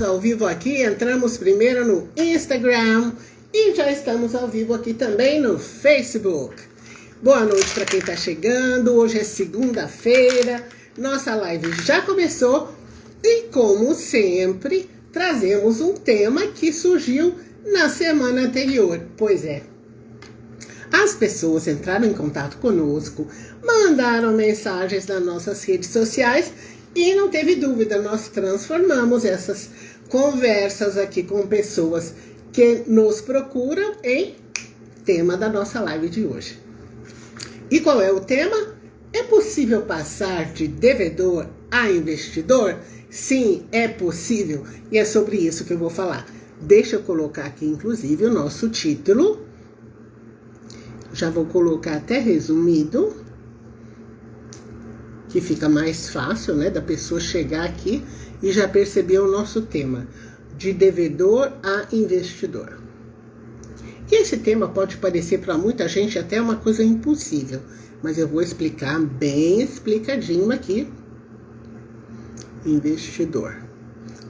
Ao vivo aqui, entramos primeiro no Instagram e já estamos ao vivo aqui também no Facebook. Boa noite para quem está chegando, hoje é segunda-feira, nossa live já começou e como sempre, trazemos um tema que surgiu na semana anterior. Pois é, as pessoas entraram em contato conosco, mandaram mensagens nas nossas redes sociais e não teve dúvida, nós transformamos essas conversas aqui com pessoas que nos procuram em tema da nossa live de hoje. E qual é o tema? É possível passar de devedor a investidor? Sim, é possível. E é sobre isso que eu vou falar. Deixa eu colocar aqui, inclusive, o nosso título. Já vou colocar até resumido, que fica mais fácil, né, da pessoa chegar aqui e já perceber o nosso tema, de devedor a investidor. E esse tema pode parecer para muita gente até uma coisa impossível, mas eu vou explicar bem explicadinho aqui. Investidor.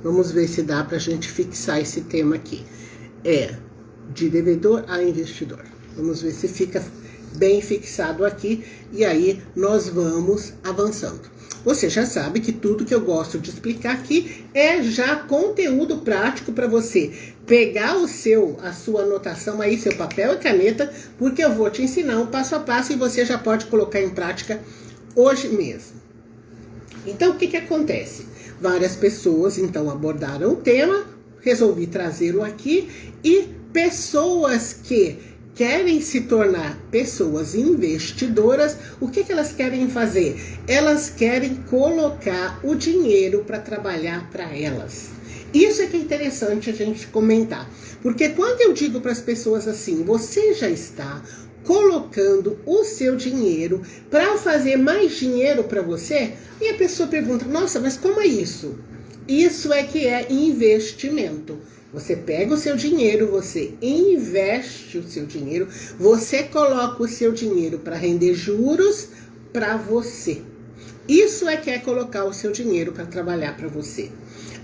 Vamos ver se dá para a gente fixar esse tema aqui. É de devedor a investidor. Vamos ver se fica bem fixado aqui, e aí nós vamos avançando. Você já sabe que tudo que eu gosto de explicar aqui é já conteúdo prático para você pegar a sua anotação aí, seu papel e caneta, porque eu vou te ensinar um passo a passo e você já pode colocar em prática hoje mesmo. Então, o que acontece? Várias pessoas, então, abordaram o tema, resolvi trazê-lo aqui, e pessoas que querem se tornar pessoas investidoras, o que elas querem fazer? Elas querem colocar o dinheiro para trabalhar para elas. Isso é que é interessante a gente comentar. Porque quando eu digo para as pessoas assim, você já está colocando o seu dinheiro para fazer mais dinheiro para você? E a pessoa pergunta, nossa, mas como é isso? Isso é que é investimento. Você pega o seu dinheiro, você investe o seu dinheiro, você coloca o seu dinheiro para render juros para você. Isso é que é colocar o seu dinheiro para trabalhar para você.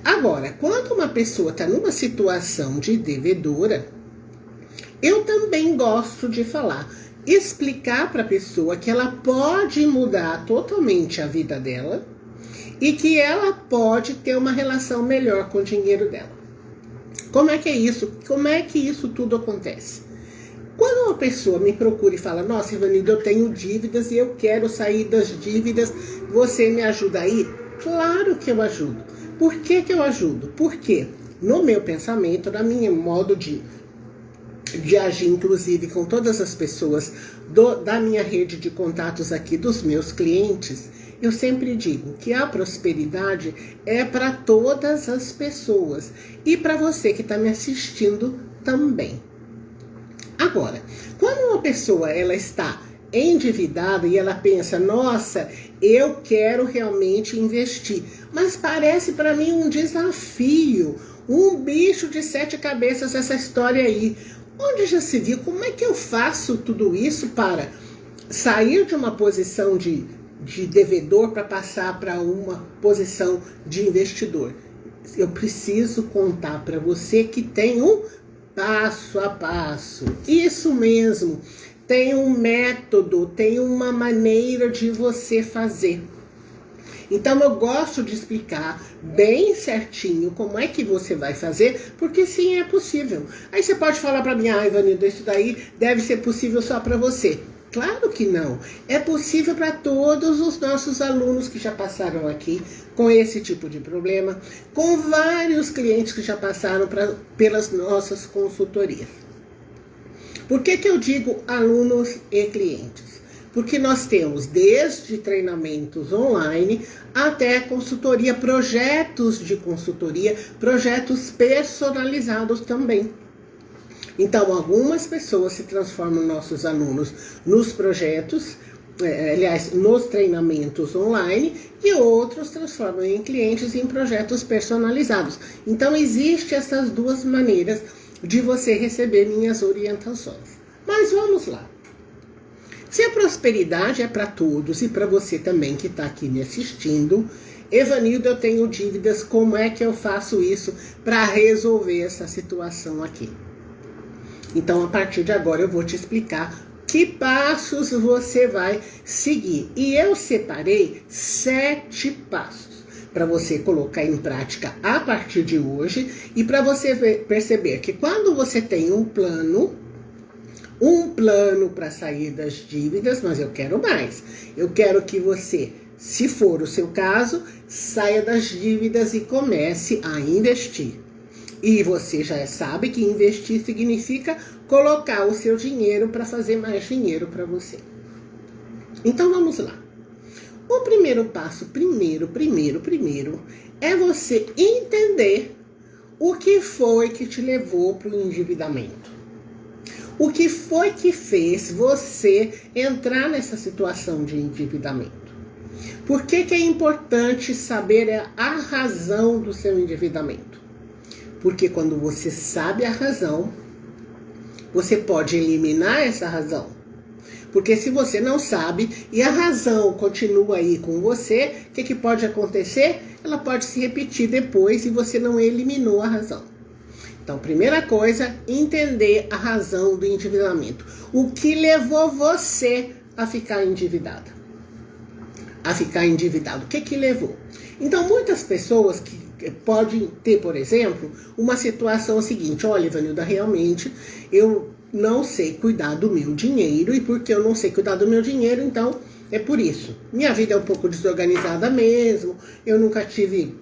Agora, quando uma pessoa está numa situação de devedora, eu também gosto de falar, explicar para a pessoa que ela pode mudar totalmente a vida dela e que ela pode ter uma relação melhor com o dinheiro dela. Como é que é isso? Como é que isso tudo acontece? Quando uma pessoa me procura e fala, nossa, Ivanildo, eu tenho dívidas e eu quero sair das dívidas, você me ajuda aí? Claro que eu ajudo. Por que eu ajudo? Porque no meu pensamento, no meu modo de agir, inclusive com todas as pessoas da minha rede de contatos aqui, dos meus clientes, eu sempre digo que a prosperidade é para todas as pessoas e para você que está me assistindo também. Agora, quando uma pessoa ela está endividada e ela pensa, nossa, eu quero realmente investir, mas parece para mim um desafio, um bicho de 7 cabeças essa história aí. Onde já se viu? Como é que eu faço tudo isso para sair de uma posição de devedor para passar para uma posição de investidor? Eu preciso contar para você que tem um passo a passo. Isso mesmo. Tem um método, tem uma maneira de você fazer. Então eu gosto de explicar bem certinho como é que você vai fazer, porque sim, é possível. Aí você pode falar para mim, Ivanildo, isso daí deve ser possível só para você. Claro que não. É possível para todos os nossos alunos que já passaram aqui com esse tipo de problema, com vários clientes que já passaram pelas nossas consultorias. Por que eu digo alunos e clientes? Porque nós temos desde treinamentos online até consultoria, projetos de consultoria, projetos personalizados também. Então, algumas pessoas se transformam nossos alunos nos projetos, aliás, nos treinamentos online, e outros transformam em clientes em projetos personalizados. Então, existem essas duas maneiras de você receber minhas orientações. Mas vamos lá. Se a prosperidade é para todos e para você também que está aqui me assistindo, Evanildo, eu tenho dívidas, como é que eu faço isso para resolver essa situação aqui? Então, a partir de agora, eu vou te explicar que passos você vai seguir. E eu separei 7 passos para você colocar em prática a partir de hoje e para você perceber que quando você tem um plano para sair das dívidas, mas eu quero mais. Eu quero que você, se for o seu caso, saia das dívidas e comece a investir. E você já sabe que investir significa colocar o seu dinheiro para fazer mais dinheiro para você. Então vamos lá. O primeiro passo, primeiro, é você entender o que foi que te levou para o endividamento. O que foi que fez você entrar nessa situação de endividamento? Por que é importante saber a razão do seu endividamento? Porque quando você sabe a razão, você pode eliminar essa razão. Porque se você não sabe e a razão continua aí com você, o que pode acontecer? Ela pode se repetir depois e você não eliminou a razão. Então, primeira coisa, entender a razão do endividamento. O que levou você a ficar endividado? O que levou? Então, muitas pessoas que podem ter, por exemplo, uma situação seguinte: olha, Ivanilda, realmente eu não sei cuidar do meu dinheiro, e porque eu não sei cuidar do meu dinheiro, então é por isso. Minha vida é um pouco desorganizada mesmo, eu nunca tive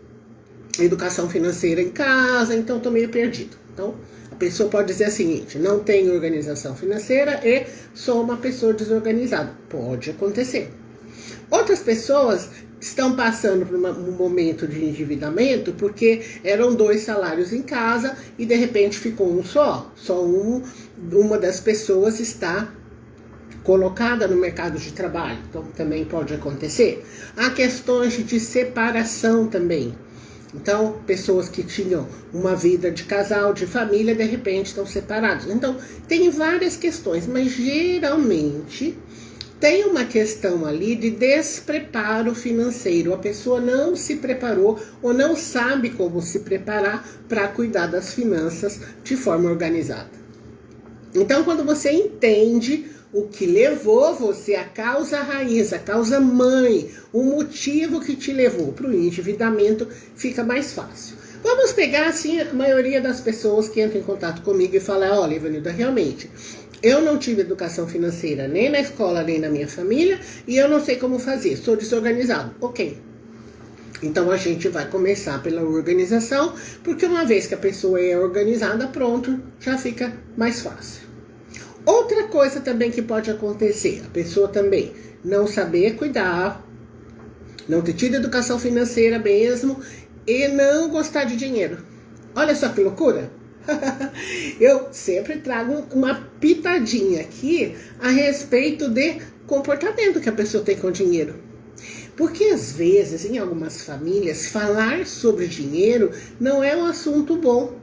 educação financeira em casa, então estou meio perdido. Então, a pessoa pode dizer o seguinte: não tenho organização financeira e sou uma pessoa desorganizada. Pode acontecer. Outras pessoas estão passando por um momento de endividamento porque eram 2 salários em casa e de repente ficou um só. Uma das pessoas está colocada no mercado de trabalho, então também pode acontecer. Há questões de separação também. Então, pessoas que tinham uma vida de casal, de família, de repente estão separados. Então, tem várias questões, mas geralmente tem uma questão ali de despreparo financeiro. A pessoa não se preparou ou não sabe como se preparar para cuidar das finanças de forma organizada. Então, quando você entende o que levou você, a causa raiz, a causa mãe, o motivo que te levou para o endividamento, fica mais fácil. Vamos pegar, assim, a maioria das pessoas que entram em contato comigo e falam: olha, Ivanilda, realmente, eu não tive educação financeira nem na escola, nem na minha família, e eu não sei como fazer, sou desorganizado. Ok. Então a gente vai começar pela organização, porque uma vez que a pessoa é organizada, pronto, já fica mais fácil. Outra coisa também que pode acontecer, a pessoa também não saber cuidar, não ter tido educação financeira mesmo e não gostar de dinheiro. Olha só que loucura! Eu sempre trago uma pitadinha aqui a respeito de comportamento que a pessoa tem com o dinheiro. Porque às vezes, em algumas famílias, falar sobre dinheiro não é um assunto bom.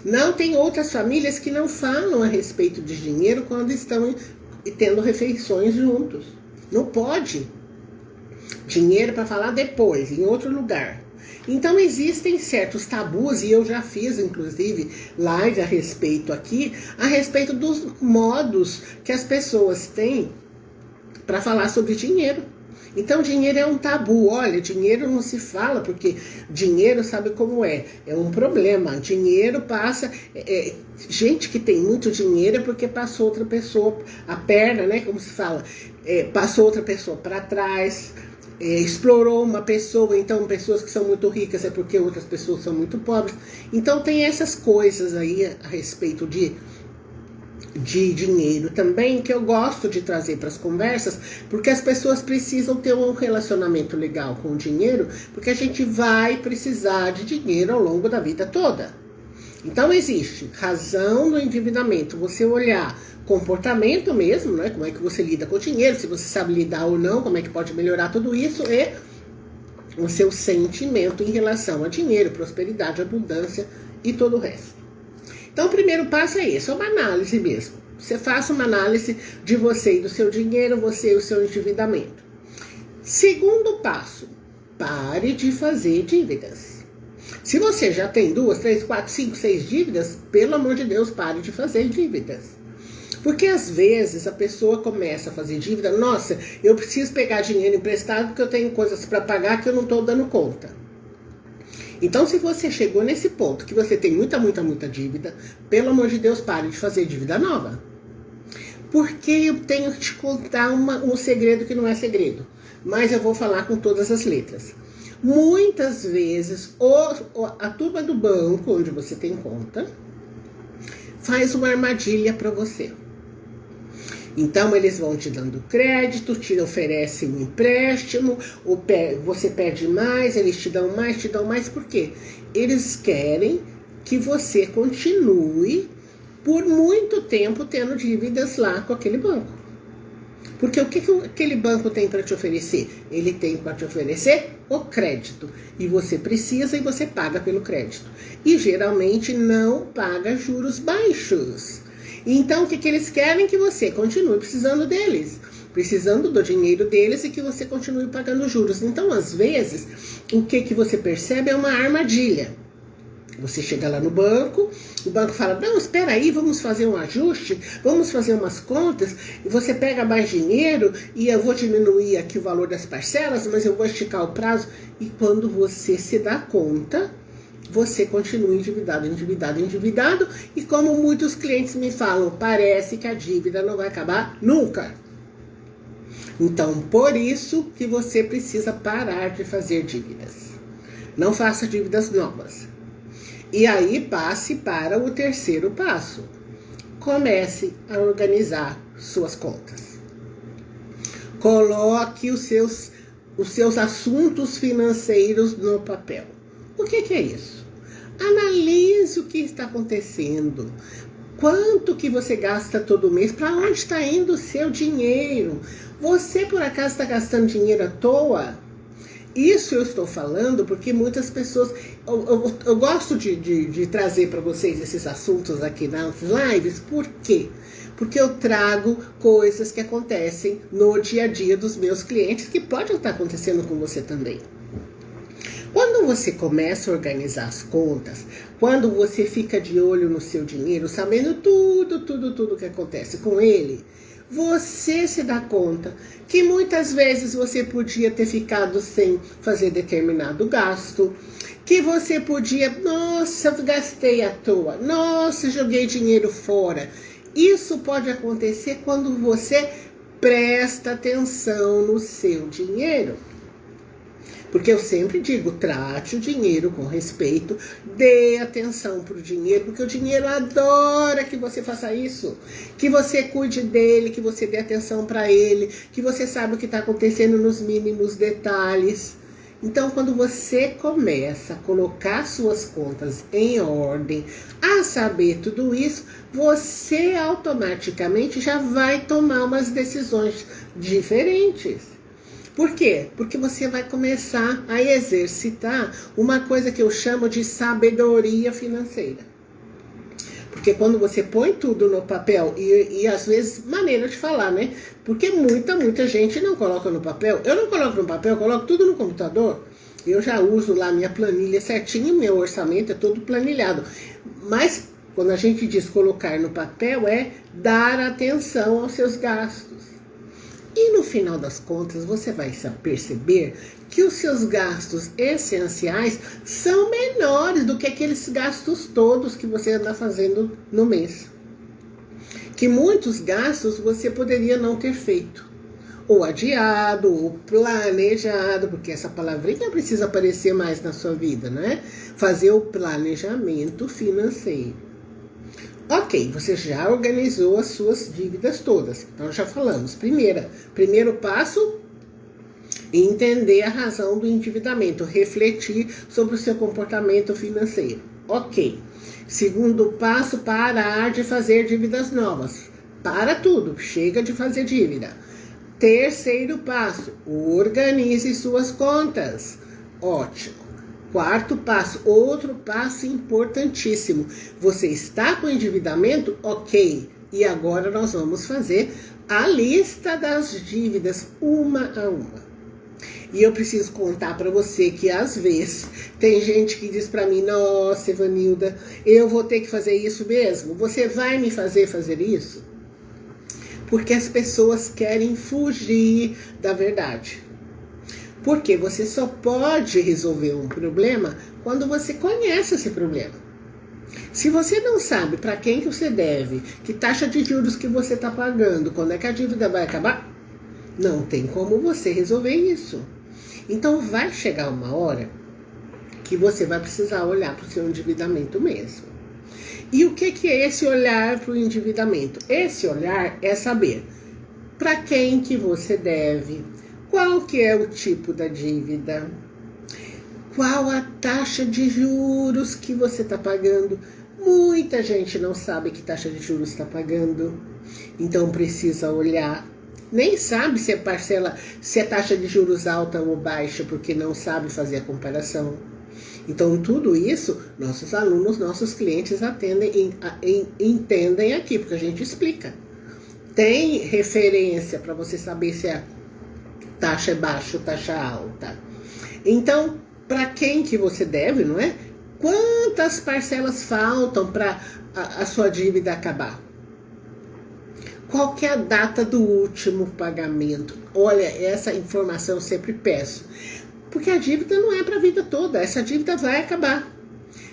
Não, tem outras famílias que não falam a respeito de dinheiro quando estão tendo refeições juntos. Não pode. Dinheiro para falar depois, em outro lugar. Então existem certos tabus, e eu já fiz inclusive live a respeito aqui, a respeito dos modos que as pessoas têm para falar sobre dinheiro. Então dinheiro é um tabu. Olha, dinheiro não se fala, porque dinheiro, sabe como é? É um problema. Dinheiro passa... gente que tem muito dinheiro é porque passou outra pessoa, a perna, né? Como se fala? Passou outra pessoa para trás, explorou uma pessoa. Então pessoas que são muito ricas é porque outras pessoas são muito pobres. Então tem essas coisas aí a respeito de dinheiro também, que eu gosto de trazer para as conversas, porque as pessoas precisam ter um relacionamento legal com o dinheiro, porque a gente vai precisar de dinheiro ao longo da vida toda. Então existe razão do endividamento, você olhar comportamento mesmo, né? Como é que você lida com o dinheiro, se você sabe lidar ou não, como é que pode melhorar tudo isso, e o seu sentimento em relação a dinheiro, prosperidade, abundância e todo o resto. Então, o primeiro passo é esse, é uma análise mesmo. Você faça uma análise de você e do seu dinheiro, você e o seu endividamento. Segundo passo, pare de fazer dívidas. Se você já tem 2, 3, 4, 5, 6 dívidas, pelo amor de Deus, pare de fazer dívidas. Porque às vezes a pessoa começa a fazer dívida, nossa, eu preciso pegar dinheiro emprestado porque eu tenho coisas para pagar que eu não estou dando conta. Então, se você chegou nesse ponto que você tem muita dívida, pelo amor de Deus, pare de fazer dívida nova. Porque eu tenho que te contar um segredo que não é segredo, mas eu vou falar com todas as letras. Muitas vezes, a turma do banco, onde você tem conta, faz uma armadilha para você. Então, eles vão te dando crédito, te oferecem um empréstimo, você pede mais, eles te dão mais. Por quê? Eles querem que você continue por muito tempo tendo dívidas lá com aquele banco. Porque o que aquele banco tem para te oferecer? Ele tem para te oferecer o crédito. E você precisa e você paga pelo crédito. E geralmente não paga juros baixos. Então, o que eles querem? Que você continue precisando deles. Precisando do dinheiro deles e que você continue pagando juros. Então, às vezes, o que você percebe é uma armadilha. Você chega lá no banco, o banco fala, não, espera aí, vamos fazer um ajuste, vamos fazer umas contas, e você pega mais dinheiro e eu vou diminuir aqui o valor das parcelas, mas eu vou esticar o prazo. E quando você se dá conta, você continua endividado, e como muitos clientes me falam, parece que a dívida não vai acabar nunca. Então, por isso que você precisa parar de fazer dívidas. Não faça dívidas novas. E aí passe para o terceiro passo. Comece a organizar suas contas. Coloque os seus assuntos financeiros no papel. O que é isso? Analise o que está acontecendo. Quanto que você gasta todo mês? Para onde está indo o seu dinheiro? Você, por acaso, está gastando dinheiro à toa? Isso eu estou falando porque muitas pessoas... Eu gosto de trazer para vocês esses assuntos aqui nas lives. Por quê? Porque eu trago coisas que acontecem no dia a dia dos meus clientes que podem estar acontecendo com você também. Quando você começa a organizar as contas, quando você fica de olho no seu dinheiro, sabendo tudo que acontece com ele, você se dá conta que muitas vezes você podia ter ficado sem fazer determinado gasto, que você podia, nossa, eu gastei à toa, nossa, joguei dinheiro fora. Isso pode acontecer quando você presta atenção no seu dinheiro. Porque eu sempre digo, trate o dinheiro com respeito, dê atenção para o dinheiro, porque o dinheiro adora que você faça isso, que você cuide dele, que você dê atenção para ele, que você saiba o que está acontecendo nos mínimos detalhes. Então, quando você começa a colocar suas contas em ordem, a saber tudo isso, você automaticamente já vai tomar umas decisões diferentes. Por quê? Porque você vai começar a exercitar uma coisa que eu chamo de sabedoria financeira. Porque quando você põe tudo no papel, e às vezes, maneira de falar, né? Porque muita gente não coloca no papel. Eu não coloco no papel, eu coloco tudo no computador. Eu já uso lá minha planilha certinho, meu orçamento é todo planilhado. Mas quando a gente diz colocar no papel, é dar atenção aos seus gastos. E no final das contas, você vai perceber que os seus gastos essenciais são menores do que aqueles gastos todos que você anda fazendo no mês. Que muitos gastos você poderia não ter feito. Ou adiado, ou planejado, porque essa palavrinha precisa aparecer mais na sua vida, né? Fazer o planejamento financeiro. Ok, você já organizou as suas dívidas todas. Então já falamos. Primeiro passo, entender a razão do endividamento, refletir sobre o seu comportamento financeiro. Ok. Segundo passo, parar de fazer dívidas novas. Para tudo, chega de fazer dívida. Terceiro passo, organize suas contas. Ótimo. Quarto passo, outro passo importantíssimo. Você está com endividamento? Ok. E agora nós vamos fazer a lista das dívidas uma a uma. E eu preciso contar para você que às vezes tem gente que diz para mim: nossa, Evanilda, eu vou ter que fazer isso mesmo? Você vai me fazer isso? Porque as pessoas querem fugir da verdade. Porque você só pode resolver um problema quando você conhece esse problema. Se você não sabe para quem que você deve, que taxa de juros que você está pagando, quando é que a dívida vai acabar, não tem como você resolver isso. Então vai chegar uma hora que você vai precisar olhar para o seu endividamento mesmo. E o que é esse olhar para o endividamento? Esse olhar é saber para quem que você deve, qual que é o tipo da dívida, qual a taxa de juros que você está pagando. Muita gente não sabe que taxa de juros está pagando, então precisa olhar. Nem sabe se é parcela, se é taxa de juros alta ou baixa, porque não sabe fazer a comparação. Então tudo isso, nossos alunos, nossos clientes entendem aqui, porque a gente explica. Tem referência para você saber se a taxa é baixa ou taxa alta. Então, para quem que você deve, não é? Quantas parcelas faltam para a sua dívida acabar? Qual que é a data do último pagamento? Olha, essa informação eu sempre peço. Porque a dívida não é para a vida toda, essa dívida vai acabar.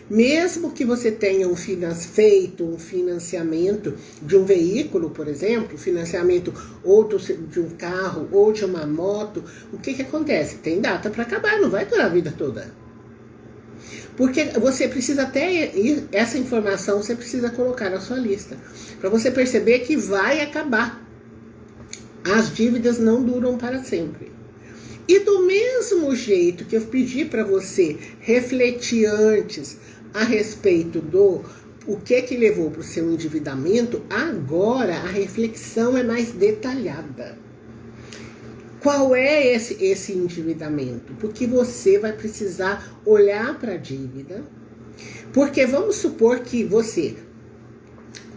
Mesmo que você tenha feito um financiamento de um veículo, por exemplo, financiamento ou de um carro ou de uma moto, o que acontece? Tem data para acabar, não vai durar a vida toda. Porque você precisa até, essa informação você precisa colocar na sua lista, para você perceber que vai acabar. As dívidas não duram para sempre. E do mesmo jeito que eu pedi para você refletir antes a respeito do o que levou para o seu endividamento, agora a reflexão é mais detalhada. Qual é esse endividamento? Porque você vai precisar olhar para a dívida. Porque vamos supor que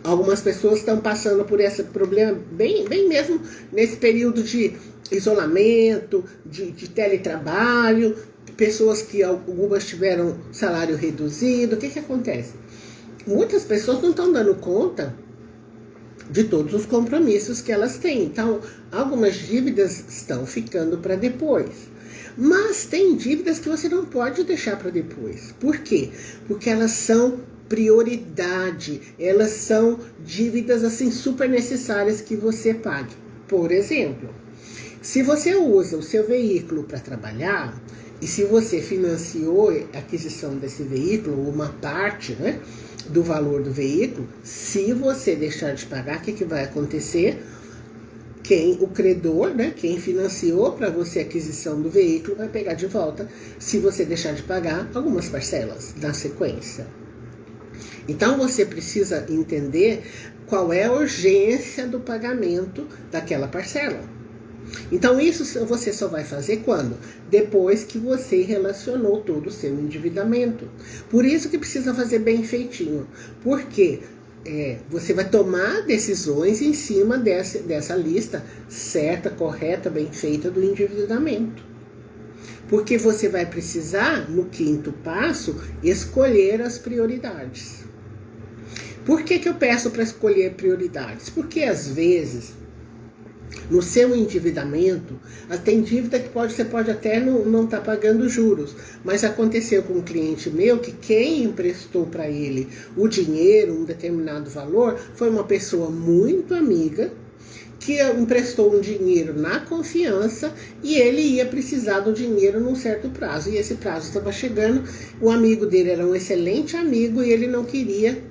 algumas pessoas estão passando por esse problema bem mesmo nesse período de isolamento, de teletrabalho, pessoas que algumas tiveram salário reduzido. O que acontece? Muitas pessoas não estão dando conta de todos os compromissos que elas têm. Então, algumas dívidas estão ficando para depois. Mas tem dívidas que você não pode deixar para depois. Por quê? Porque elas são prioridade. Elas são dívidas assim super necessárias que você pague. Por exemplo, se você usa o seu veículo para trabalhar e se você financiou a aquisição desse veículo, uma parte, né, do valor do veículo, se você deixar de pagar, o que vai acontecer? O credor, né, quem financiou para você a aquisição do veículo, vai pegar de volta, se você deixar de pagar, algumas parcelas na sequência. Então você precisa entender qual é a urgência do pagamento daquela parcela. Então isso você só vai fazer quando? Depois que você relacionou todo o seu endividamento. Por isso que precisa fazer bem feitinho. Porque você vai tomar decisões em cima dessa lista certa, correta, bem feita do endividamento. Porque você vai precisar, no 5º passo, escolher as prioridades. Por que eu peço para escolher prioridades? Porque às vezes no seu endividamento, tem dívida que você pode até não estar pagando juros, mas aconteceu com um cliente meu que quem emprestou para ele o dinheiro, um determinado valor, foi uma pessoa muito amiga, que emprestou um dinheiro na confiança e ele ia precisar do dinheiro num certo prazo. E esse prazo estava chegando, o amigo dele era um excelente amigo e ele não queria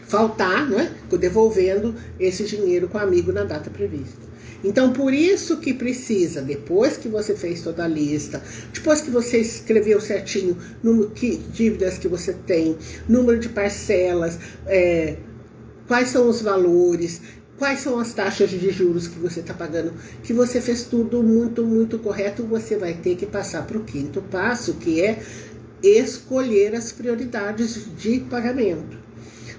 faltar, né, devolvendo esse dinheiro com o amigo na data prevista. Então, por isso que precisa, depois que você fez toda a lista, depois que você escreveu certinho que dívidas que você tem, número de parcelas, quais são os valores, quais são as taxas de juros que você está pagando, que você fez tudo muito correto, você vai ter que passar para o 5º passo, que é escolher as prioridades de pagamento.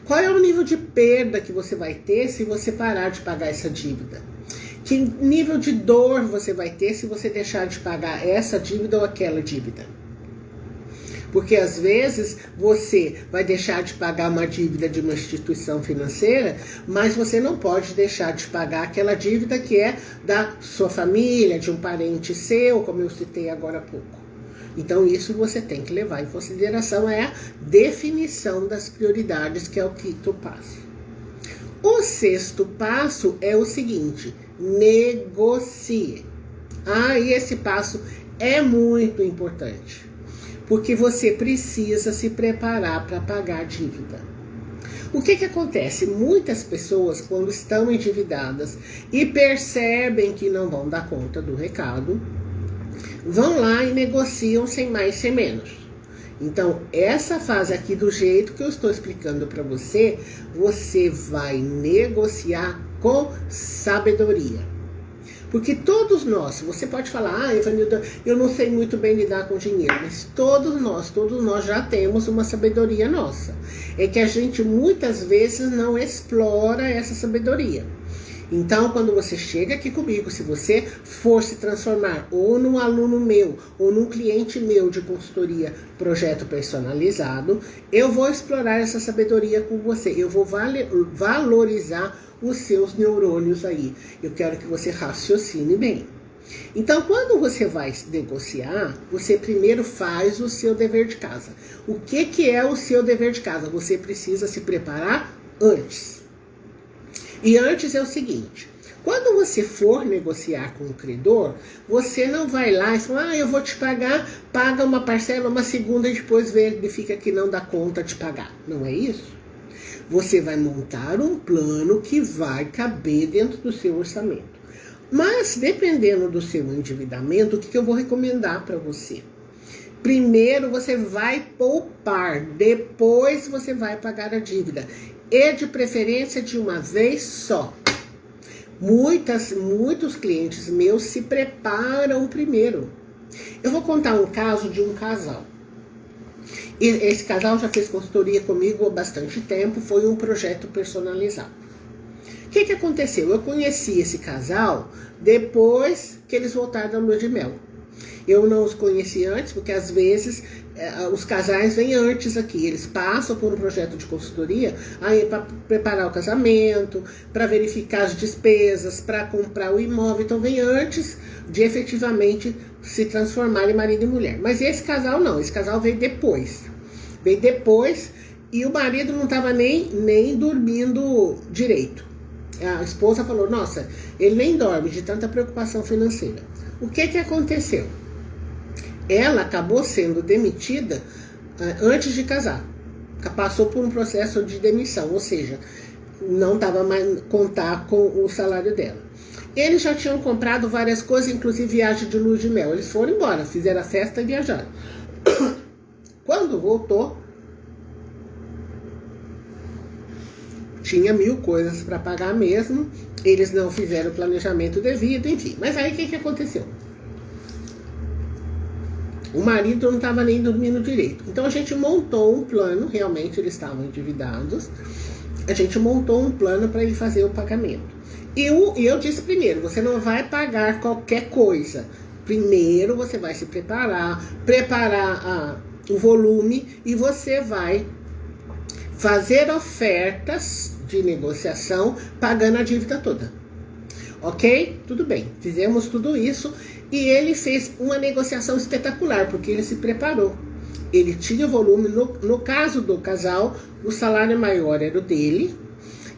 Qual é o nível de perda que você vai ter se você parar de pagar essa dívida? Que nível de dor você vai ter se você deixar de pagar essa dívida ou aquela dívida? Porque às vezes você vai deixar de pagar uma dívida de uma instituição financeira, mas você não pode deixar de pagar aquela dívida que é da sua família, de um parente seu, como eu citei agora há pouco. Então isso você tem que levar em consideração, é a definição das prioridades, que é o quinto passo. O sexto passo é o seguinte: negocie. E esse passo é muito importante. Porque você precisa se preparar para pagar a dívida. O que acontece? Muitas pessoas, quando estão endividadas e percebem que não vão dar conta do recado, vão lá e negociam sem mais, sem menos. Então, essa fase aqui, do jeito que eu estou explicando para você, você vai negociar com sabedoria. Porque todos nós, você pode falar, Evanilda, eu não sei muito bem lidar com dinheiro, mas todos nós já temos uma sabedoria nossa. É que a gente muitas vezes não explora essa sabedoria. Então, quando você chega aqui comigo, se você for se transformar ou num aluno meu, ou num cliente meu de consultoria, projeto personalizado, eu vou explorar essa sabedoria com você. Eu vou valorizar os seus neurônios aí. Eu quero que você raciocine bem. Então, quando você vai negociar, você primeiro faz o seu dever de casa. O que é o seu dever de casa? Você precisa se preparar antes. E antes é o seguinte: quando você for negociar com o credor, você não vai lá e fala, eu vou te pagar, paga uma parcela, uma segunda e depois verifica que não dá conta de pagar. Não é isso? Você vai montar um plano que vai caber dentro do seu orçamento. Mas, dependendo do seu endividamento, o que eu vou recomendar para você? Primeiro você vai poupar, depois você vai pagar a dívida. E de preferência de uma vez só. Muitos clientes meus se preparam primeiro. Eu vou contar um caso de um casal. E esse casal já fez consultoria comigo há bastante tempo, foi um projeto personalizado. O que aconteceu? Eu conheci esse casal depois que eles voltaram da lua de mel. Eu não os conheci antes, porque às vezes os casais vêm antes aqui. Eles passam por um projeto de consultoria para preparar o casamento, para verificar as despesas, para comprar o imóvel. Então vem antes de efetivamente se transformar em marido e mulher. Mas esse casal não, esse casal veio depois. Veio depois e o marido não estava nem dormindo direito. A esposa falou, nossa, ele nem dorme de tanta preocupação financeira. O que aconteceu? Ela acabou sendo demitida antes de casar. Passou por um processo de demissão, ou seja, não estava mais contar com o salário dela. Eles já tinham comprado várias coisas, inclusive viagem de lua de mel. Eles foram embora, fizeram a festa e viajaram. Quando voltou, tinha 1000 coisas para pagar mesmo. Eles não fizeram o planejamento devido, enfim. Mas aí o que aconteceu? O marido não estava nem dormindo direito. Então a gente montou um plano, realmente eles estavam endividados. A gente montou um plano para ele fazer o pagamento. E eu disse primeiro, você não vai pagar qualquer coisa. Primeiro você vai se preparar o volume e você vai fazer ofertas de negociação pagando a dívida toda. Ok? Tudo bem. Fizemos tudo isso e ele fez uma negociação espetacular, porque ele se preparou. Ele tinha volume. No caso do casal, o salário maior era o dele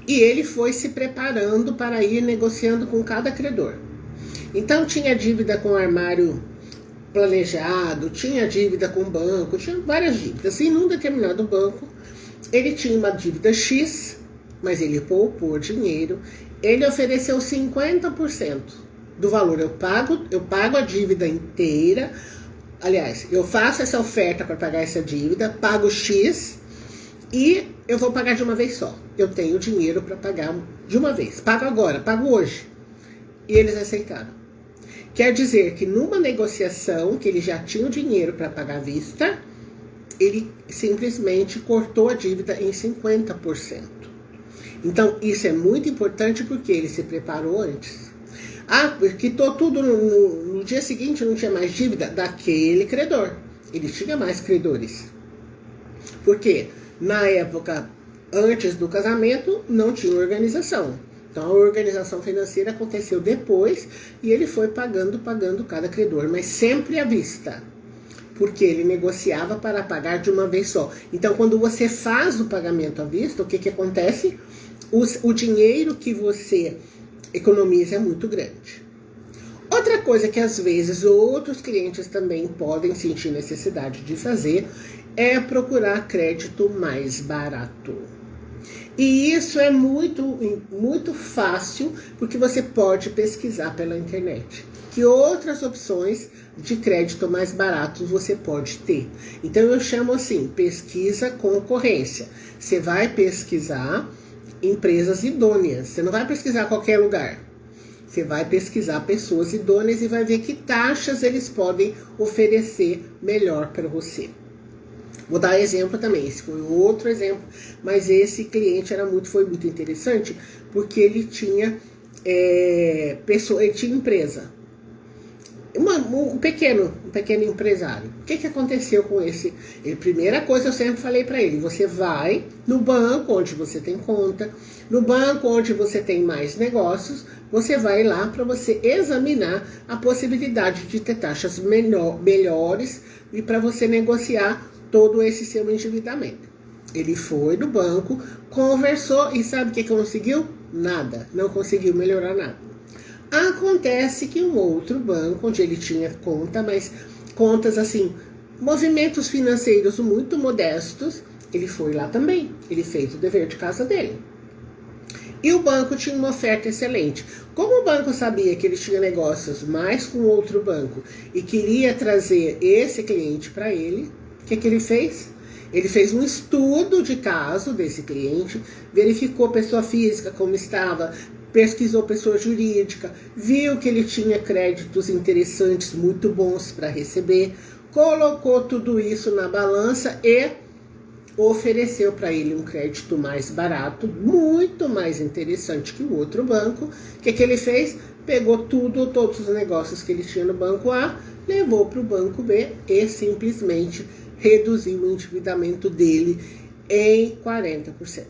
e ele foi se preparando para ir negociando com cada credor. Então tinha dívida com armário planejado, tinha dívida com banco, tinha várias dívidas. E num determinado banco, ele tinha uma dívida X, mas ele poupou dinheiro. Ele ofereceu 50% do valor. Eu pago a dívida inteira. Aliás, eu faço essa oferta para pagar essa dívida, pago X e eu vou pagar de uma vez só. Eu tenho dinheiro para pagar de uma vez. Pago agora, pago hoje. E eles aceitaram. Quer dizer que numa negociação que ele já tinha o dinheiro para pagar à vista, ele simplesmente cortou a dívida em 50%. Então, isso é muito importante porque ele se preparou antes. Ah, quitou tudo no dia seguinte, não tinha mais dívida daquele credor. Ele tinha mais credores. Por quê? Na época, antes do casamento, não tinha organização. Então a organização financeira aconteceu depois e ele foi pagando cada credor, mas sempre à vista. Porque ele negociava para pagar de uma vez só. Então quando você faz o pagamento à vista, o que acontece? O dinheiro que você economiza é muito grande. Outra coisa que às vezes outros clientes também podem sentir necessidade de fazer é procurar crédito mais barato. E isso é muito fácil, porque você pode pesquisar pela internet. Que outras opções de crédito mais baratos você pode ter. Então eu chamo assim, pesquisa concorrência. Você vai pesquisar empresas idôneas. Você não vai pesquisar qualquer lugar. Você vai pesquisar pessoas idôneas e vai ver que taxas eles podem oferecer melhor para você. Vou dar exemplo também, esse foi outro exemplo, mas esse cliente foi muito interessante, porque ele tinha ele tinha empresa, um pequeno empresário. O que aconteceu com esse? Primeira coisa eu sempre falei para ele, você vai no banco onde você tem conta, no banco onde você tem mais negócios, você vai lá para você examinar a possibilidade de ter taxas melhores e para você negociar todo esse seu endividamento. Ele foi no banco, conversou e sabe o que conseguiu? Nada, não conseguiu melhorar nada. Acontece que um outro banco, onde ele tinha conta, mas contas assim, movimentos financeiros muito modestos, ele foi lá também, ele fez o dever de casa dele. E o banco tinha uma oferta excelente. Como o banco sabia que ele tinha negócios mais com outro banco e queria trazer esse cliente para ele, o que ele fez? Ele fez um estudo de caso desse cliente, verificou pessoa física como estava, pesquisou pessoa jurídica, viu que ele tinha créditos interessantes, muito bons para receber, colocou tudo isso na balança e ofereceu para ele um crédito mais barato, muito mais interessante que o outro banco. O que ele fez? Pegou todos os negócios que ele tinha no banco A, levou para o banco B e simplesmente reduziu o endividamento dele em 40%.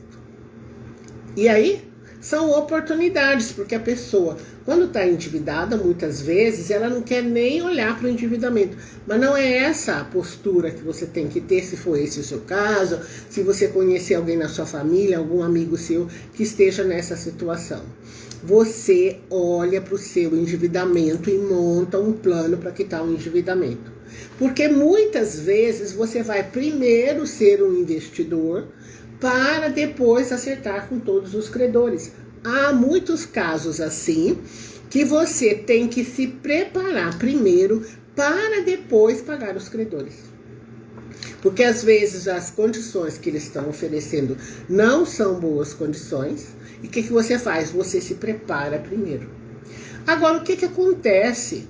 E aí, são oportunidades, porque a pessoa, quando está endividada, muitas vezes, ela não quer nem olhar para o endividamento. Mas não é essa a postura que você tem que ter, se for esse o seu caso, se você conhecer alguém na sua família, algum amigo seu que esteja nessa situação. Você olha para o seu endividamento e monta um plano para quitar o endividamento. Porque muitas vezes você vai primeiro ser um investidor para depois acertar com todos os credores. Há muitos casos assim que você tem que se preparar primeiro para depois pagar os credores. Porque às vezes as condições que eles estão oferecendo não são boas condições. E o que você faz? Você se prepara primeiro. Agora, o que acontece?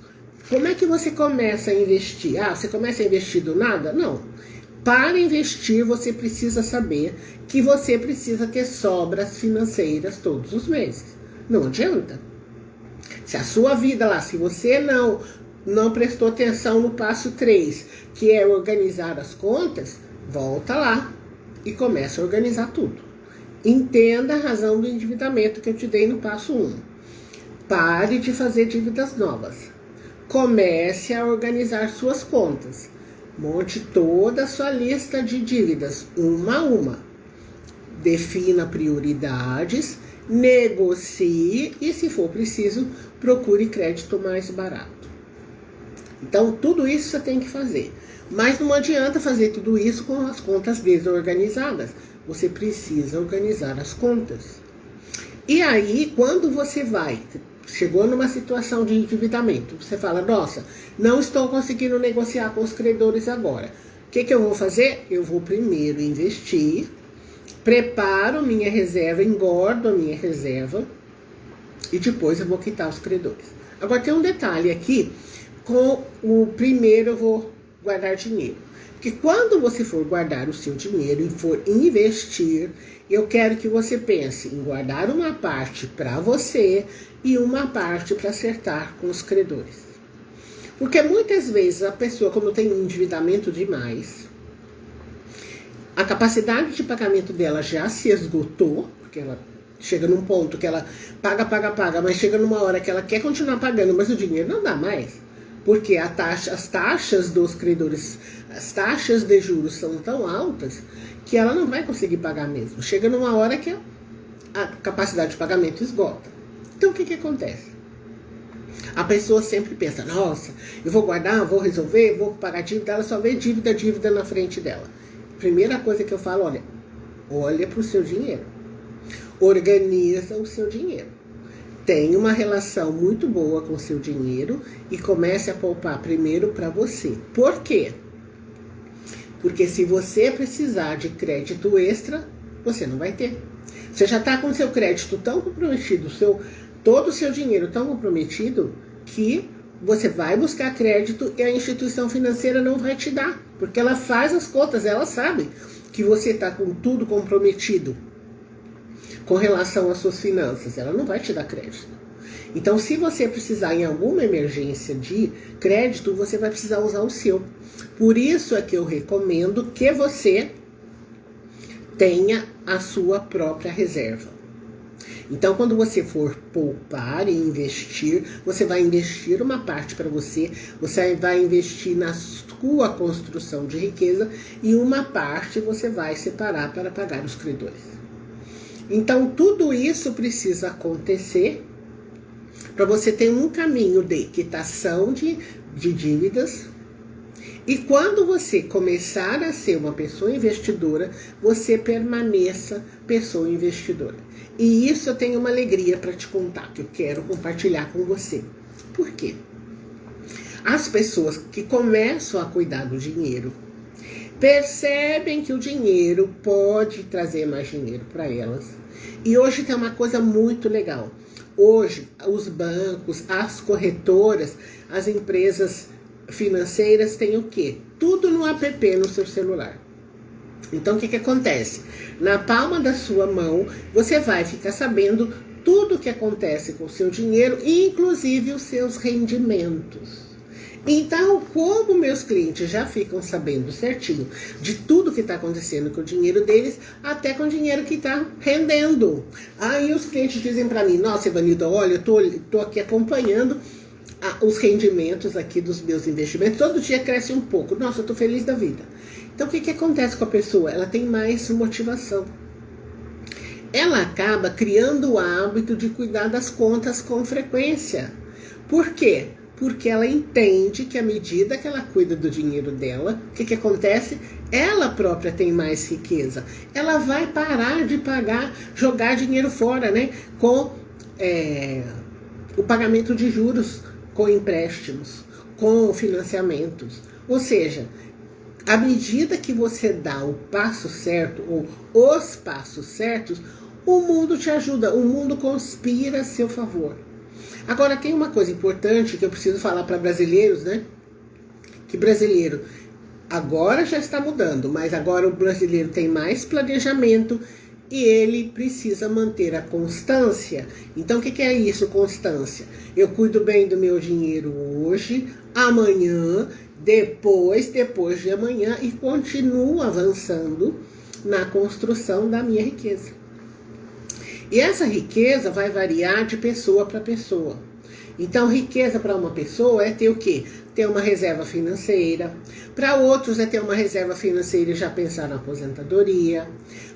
Como é que você começa a investir? Ah, você começa a investir do nada? Não. Para investir, você precisa saber que você precisa ter sobras financeiras todos os meses. Não adianta. Se a sua vida lá, se você não prestou atenção no passo 3, que é organizar as contas, volta lá e começa a organizar tudo. Entenda a razão do endividamento que eu te dei no passo 1. Pare de fazer dívidas novas. Comece a organizar suas contas. Monte toda a sua lista de dívidas, uma a uma. Defina prioridades, negocie e, se for preciso, procure crédito mais barato. Então, tudo isso você tem que fazer. Mas não adianta fazer tudo isso com as contas desorganizadas. Você precisa organizar as contas. E aí, quando você chegou numa situação de endividamento, você fala, nossa, não estou conseguindo negociar com os credores agora. O que eu vou fazer? Eu vou primeiro investir, preparo minha reserva, engordo a minha reserva e depois eu vou quitar os credores. Agora tem um detalhe aqui, com o primeiro eu guardar dinheiro. Porque quando você for guardar o seu dinheiro e for investir, eu quero que você pense em guardar uma parte para você e uma parte para acertar com os credores. Porque muitas vezes a pessoa, quando tem um endividamento demais, a capacidade de pagamento dela já se esgotou, porque ela chega num ponto que ela paga, mas chega numa hora que ela quer continuar pagando, mas o dinheiro não dá mais. Porque as taxas dos credores, as taxas de juros são tão altas que ela não vai conseguir pagar mesmo. Chega numa hora que a capacidade de pagamento esgota. Então o que acontece? A pessoa sempre pensa, nossa, eu vou guardar, vou resolver, vou pagar dívida, ela só vê dívida na frente dela. Primeira coisa que eu falo, olha para o seu dinheiro. Organiza o seu dinheiro. Tenha uma relação muito boa com o seu dinheiro e comece a poupar primeiro para você. Por quê? Porque se você precisar de crédito extra, você não vai ter. Você já está com o seu crédito tão comprometido, todo o seu dinheiro tão comprometido, que você vai buscar crédito e a instituição financeira não vai te dar. Porque ela faz as contas, ela sabe que você está com tudo comprometido com relação às suas finanças, ela não vai te dar crédito. Então, se você precisar em alguma emergência de crédito, você vai precisar usar o seu. Por isso é que eu recomendo que você tenha a sua própria reserva. Então, quando você for poupar e investir, você vai investir uma parte para você vai investir na sua construção de riqueza e uma parte você vai separar para pagar os credores. Então, tudo isso precisa acontecer para você ter um caminho de quitação de dívidas. E quando você começar a ser uma pessoa investidora, você permaneça pessoa investidora. E isso eu tenho uma alegria para te contar, que eu quero compartilhar com você. Por quê? As pessoas que começam a cuidar do dinheiro percebem que o dinheiro pode trazer mais dinheiro para elas. E hoje tem uma coisa muito legal. Hoje, os bancos, as corretoras, as empresas financeiras têm o quê? Tudo no app no seu celular. Então, o que acontece? Na palma da sua mão, você vai ficar sabendo tudo o que acontece com o seu dinheiro, inclusive os seus rendimentos. Então, como meus clientes já ficam sabendo certinho de tudo que está acontecendo com o dinheiro deles, até com o dinheiro que está rendendo. Aí os clientes dizem para mim, nossa, Evanilda, olha, eu tô aqui acompanhando os rendimentos aqui dos meus investimentos, todo dia cresce um pouco. Nossa, eu tô feliz da vida. Então, o que acontece com a pessoa? Ela tem mais motivação. Ela acaba criando o hábito de cuidar das contas com frequência. Por quê? Porque ela entende que à medida que ela cuida do dinheiro dela, o que acontece? Ela própria tem mais riqueza. Ela vai parar de jogar dinheiro fora, né? Com o pagamento de juros, com empréstimos, com financiamentos. Ou seja, à medida que você dá o passo certo, ou os passos certos, o mundo te ajuda, o mundo conspira a seu favor. Agora, tem uma coisa importante que eu preciso falar para brasileiros, né? Que brasileiro agora já está mudando, mas agora o brasileiro tem mais planejamento e ele precisa manter a constância. Então, o que é isso, constância? Eu cuido bem do meu dinheiro hoje, amanhã, depois de amanhã e continuo avançando na construção da minha riqueza. E essa riqueza vai variar de pessoa para pessoa. Então, riqueza para uma pessoa é ter o quê? Ter uma reserva financeira. Para outros é ter uma reserva financeira e já pensar na aposentadoria.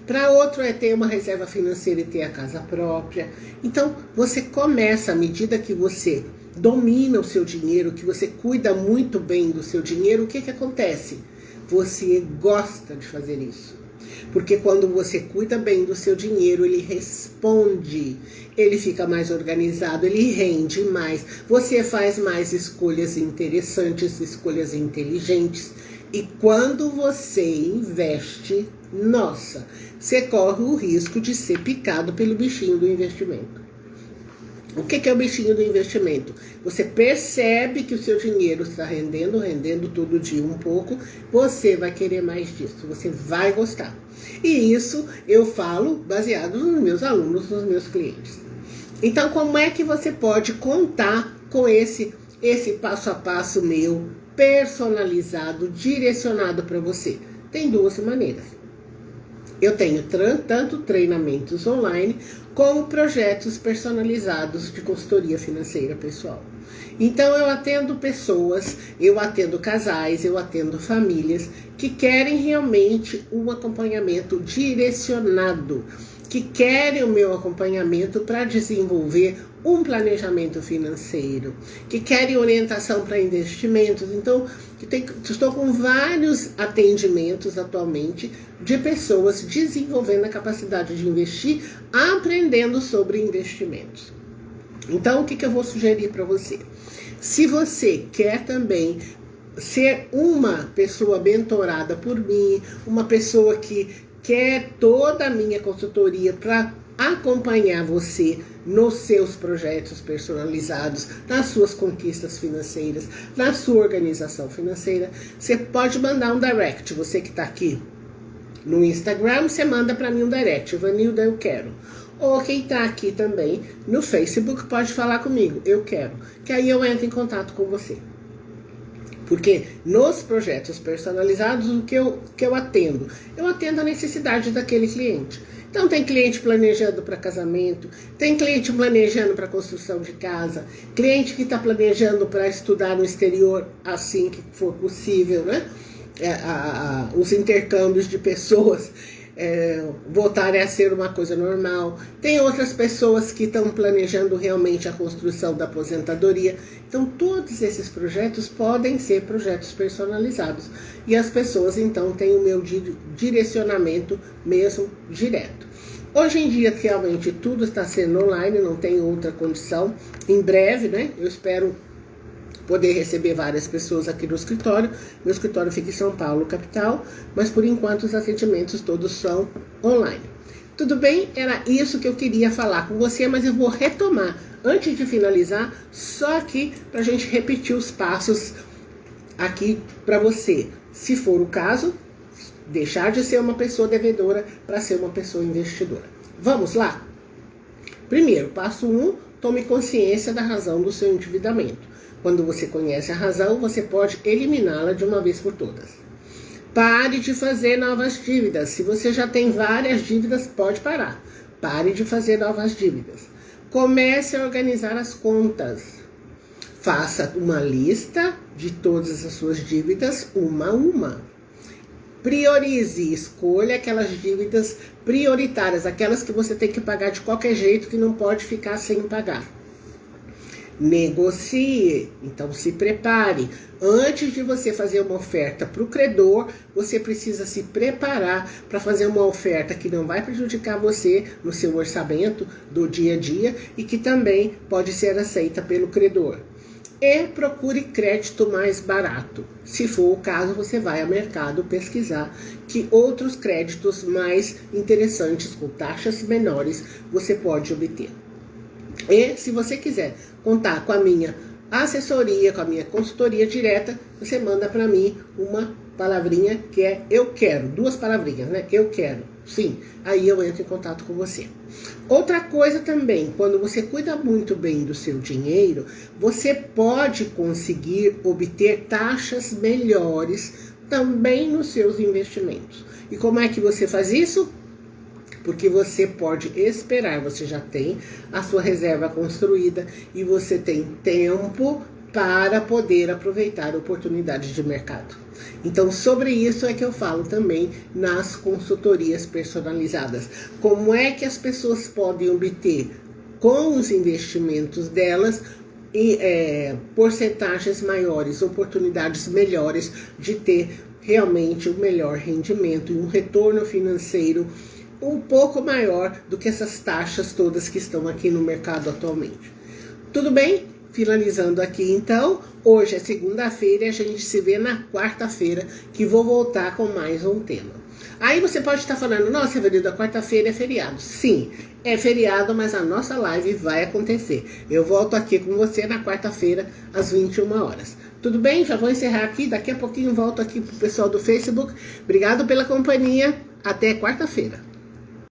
Para outro é ter uma reserva financeira e ter a casa própria. Então, você começa, à medida que você domina o seu dinheiro, que você cuida muito bem do seu dinheiro, o que acontece? Você gosta de fazer isso. Porque quando você cuida bem do seu dinheiro, ele responde, ele fica mais organizado, ele rende mais, você faz mais escolhas interessantes, escolhas inteligentes. E quando você investe, nossa, você corre o risco de ser picado pelo bichinho do investimento. O que é o bichinho do investimento? Você percebe que o seu dinheiro está rendendo todo dia um pouco, você vai querer mais disso, você vai gostar. E isso eu falo baseado nos meus alunos, nos meus clientes. Então, como é que você pode contar com esse passo a passo meu, personalizado, direcionado para você? Tem duas maneiras. Eu tenho tanto treinamentos online, como projetos personalizados de consultoria financeira pessoal. Então eu atendo pessoas, eu atendo casais, eu atendo famílias que querem realmente um acompanhamento direcionado, que querem o meu acompanhamento para desenvolver um planejamento financeiro, que querem orientação para investimentos. Então, estou com vários atendimentos atualmente de pessoas desenvolvendo a capacidade de investir, aprendendo sobre investimentos. Então, o que eu vou sugerir para você? Se você quer também ser uma pessoa mentorada por mim, uma pessoa que quer toda a minha consultoria para acompanhar você nos seus projetos personalizados, nas suas conquistas financeiras, na sua organização financeira, você pode mandar um direct. Você que está aqui no Instagram, você manda para mim um direct. Vanilda, eu quero. Ou quem está aqui também no Facebook pode falar comigo, eu quero. Que aí eu entro em contato com você. Porque nos projetos personalizados, o que eu atendo? Eu atendo a necessidade daquele cliente. Então tem cliente planejando para casamento, tem cliente planejando para construção de casa, cliente que está planejando para estudar no exterior assim que for possível, né? Os intercâmbios de pessoas voltarem a ser uma coisa normal. Tem outras pessoas que estão planejando realmente a construção da aposentadoria. Então todos esses projetos podem ser projetos personalizados. E as pessoas então têm o meu direcionamento mesmo direto. Hoje em dia realmente tudo está sendo online, não tem outra condição. Em breve, né, eu espero poder receber várias pessoas aqui no escritório. Meu escritório fica em São Paulo, capital, mas por enquanto os atendimentos todos são online. Tudo bem? Era isso que eu queria falar com você, mas eu vou retomar antes de finalizar, só aqui para a gente repetir os passos aqui para você. Se for o caso, deixar de ser uma pessoa devedora para ser uma pessoa investidora. Vamos lá? Primeiro, passo 1, tome consciência da razão do seu endividamento. Quando você conhece a razão, você pode eliminá-la de uma vez por todas. Pare de fazer novas dívidas. Se você já tem várias dívidas, pode parar. Pare de fazer novas dívidas. Comece a organizar as contas. Faça uma lista de todas as suas dívidas, uma a uma. Priorize, escolha aquelas dívidas prioritárias, aquelas que você tem que pagar de qualquer jeito, que não pode ficar sem pagar. Negocie, então se prepare. Antes de você fazer uma oferta para o credor, você precisa se preparar para fazer uma oferta que não vai prejudicar você no seu orçamento do dia a dia e que também pode ser aceita pelo credor. E procure crédito mais barato. Se for o caso, você vai ao mercado pesquisar que outros créditos mais interessantes, com taxas menores, você pode obter. E se você quiser contar com a minha assessoria, com a minha consultoria direta, você manda para mim uma palavrinha que é eu quero, 2 palavrinhas, né? Eu quero, sim, aí eu entro em contato com você. Outra coisa também, quando você cuida muito bem do seu dinheiro, você pode conseguir obter taxas melhores também nos seus investimentos. E como é que você faz isso? Porque você pode esperar, você já tem a sua reserva construída e você tem tempo para poder aproveitar oportunidades de mercado. Então, sobre isso é que eu falo também nas consultorias personalizadas. Como é que as pessoas podem obter com os investimentos delas porcentagens maiores, oportunidades melhores de ter realmente o melhor rendimento e um retorno financeiro um pouco maior do que essas taxas todas que estão aqui no mercado atualmente. Tudo bem? finalizando aqui então. Hoje é segunda-feira e a gente se vê na quarta-feira, que vou voltar com mais um tema. Aí você pode estar falando, nossa, Evanilda, quarta-feira é feriado. Sim, é feriado, mas a nossa live vai acontecer. Eu volto aqui com você na quarta-feira, às 21 horas. Tudo bem? Já vou encerrar aqui. Daqui a pouquinho volto aqui pro pessoal do Facebook. Obrigado pela companhia. Até quarta-feira.